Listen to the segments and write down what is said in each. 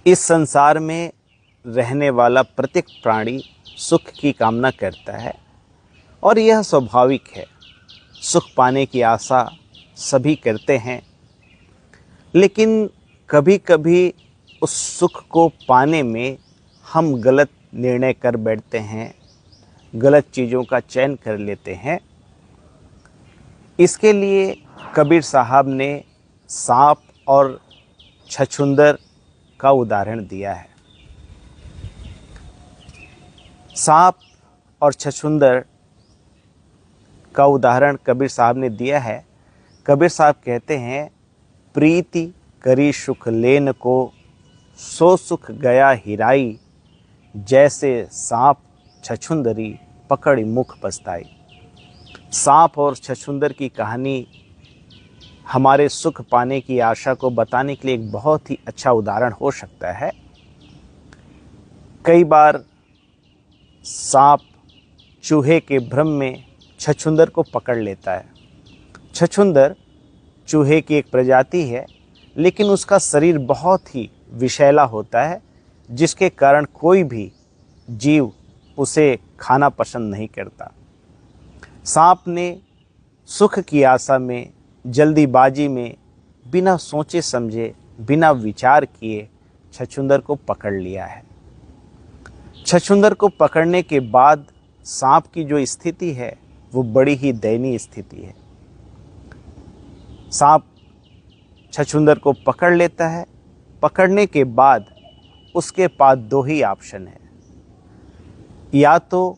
इस संसार में रहने वाला प्रत्येक प्राणी सुख की कामना करता है और यह स्वाभाविक है। सुख पाने की आशा सभी करते हैं, लेकिन कभी कभी उस सुख को पाने में हम गलत निर्णय कर बैठते हैं, गलत चीज़ों का चयन कर लेते हैं। इसके लिए कबीर साहब ने सांप और छछूंदर का उदाहरण दिया है। सांप और छछूंदर का उदाहरण कबीर साहब ने दिया है। कबीर साहब कहते हैं, प्रीति करी सुख लेन को, सो सुख गया हिराई, जैसे सांप छछूंदरी पकड़ी मुख पछताई। सांप और छछूंदर की कहानी हमारे सुख पाने की आशा को बताने के लिए एक बहुत ही अच्छा उदाहरण हो सकता है। कई बार सांप चूहे के भ्रम में छछूंदर को पकड़ लेता है। छछूंदर चूहे की एक प्रजाति है, लेकिन उसका शरीर बहुत ही विषैला होता है, जिसके कारण कोई भी जीव उसे खाना पसंद नहीं करता। सांप ने सुख की आशा में, जल्दीबाजी में, बिना सोचे समझे, बिना विचार किए छछूंदर को पकड़ लिया है। छछूंदर को पकड़ने के बाद सांप की जो स्थिति है वो बड़ी ही दयनीय स्थिति है। सांप छछूंदर को पकड़ लेता है। पकड़ने के बाद उसके पास दो ही ऑप्शन है, या तो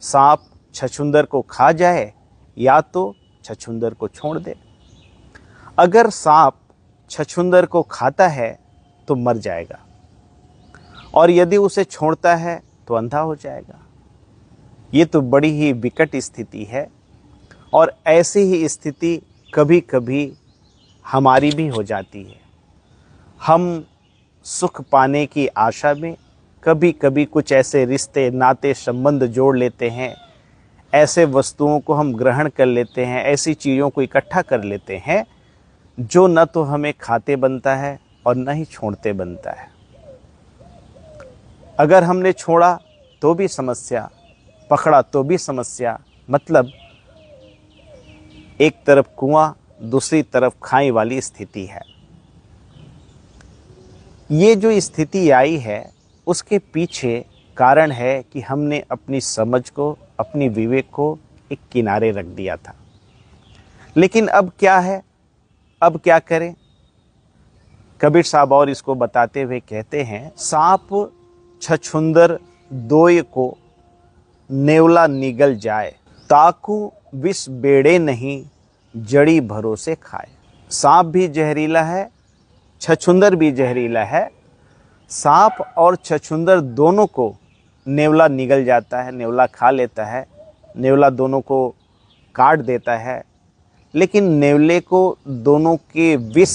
सांप छछूंदर को खा जाए या तो छछूंदर को छोड़ दे। अगर सांप छछूंदर को खाता है तो मर जाएगा, और यदि उसे छोड़ता है तो अंधा हो जाएगा। ये तो बड़ी ही विकट स्थिति है, और ऐसी ही स्थिति कभी कभी हमारी भी हो जाती है। हम सुख पाने की आशा में कभी कभी कुछ ऐसे रिश्ते, नाते, संबंध जोड़ लेते हैं, ऐसे वस्तुओं को हम ग्रहण कर लेते हैं, ऐसी चीज़ों को इकट्ठा कर लेते हैं जो न तो हमें खाते बनता है और न ही छोड़ते बनता है। अगर हमने छोड़ा तो भी समस्या, पकड़ा तो भी समस्या। मतलब एक तरफ कुआं, दूसरी तरफ खाई वाली स्थिति है। ये जो स्थिति आई है उसके पीछे कारण है कि हमने अपनी समझ को, अपनी विवेक को एक किनारे रख दिया था। लेकिन अब क्या है, अब क्या करें? कबीर साहब और इसको बताते हुए कहते हैं, सांप छछूंदर दोय को नेवला निगल जाए, ताकू विष बेड़े नहीं, जड़ी भरोसे खाए। सांप भी जहरीला है, छछूंदर भी जहरीला है। सांप और छछूंदर दोनों को नेवला निगल जाता है, नेवला खा लेता है, नेवला दोनों को काट देता है, लेकिन नेवले को दोनों के विष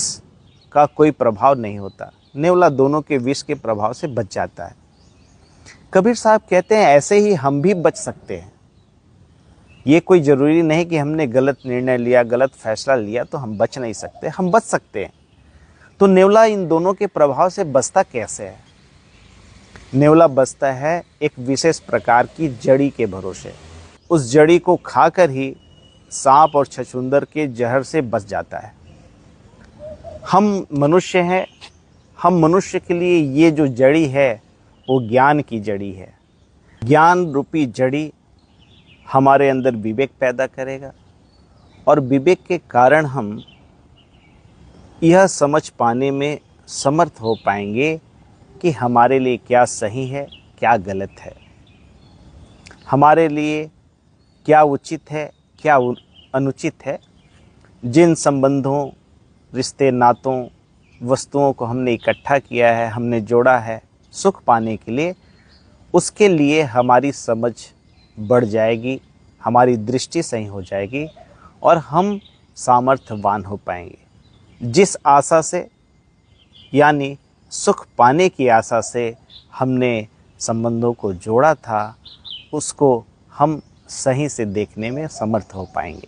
का कोई प्रभाव नहीं होता। नेवला दोनों के विष के प्रभाव से बच जाता है। कबीर साहब कहते हैं, ऐसे ही हम भी बच सकते हैं। ये कोई ज़रूरी नहीं कि हमने गलत निर्णय लिया, गलत फैसला लिया तो हम बच नहीं सकते। हम बच सकते हैं। तो नेवला इन दोनों के प्रभाव से बचता कैसे है? नेवला बचता है एक विशेष प्रकार की जड़ी के भरोसे। उस जड़ी को खाकर ही सांप और छछूंदर के जहर से बच जाता है। हम मनुष्य हैं, हम मनुष्य के लिए ये जो जड़ी है वो ज्ञान की जड़ी है। ज्ञान रूपी जड़ी हमारे अंदर विवेक पैदा करेगा, और विवेक के कारण हम यह समझ पाने में समर्थ हो पाएंगे कि हमारे लिए क्या सही है, क्या गलत है, हमारे लिए क्या उचित है, क्या अनुचित है। जिन संबंधों, रिश्ते, नातों, वस्तुओं को हमने इकट्ठा किया है, हमने जोड़ा है सुख पाने के लिए, उसके लिए हमारी समझ बढ़ जाएगी, हमारी दृष्टि सही हो जाएगी, और हम सामर्थ्यवान हो पाएंगे। जिस आशा से, यानी सुख पाने की आशा से हमने संबंधों को जोड़ा था, उसको हम सही से देखने में समर्थ हो पाएंगे।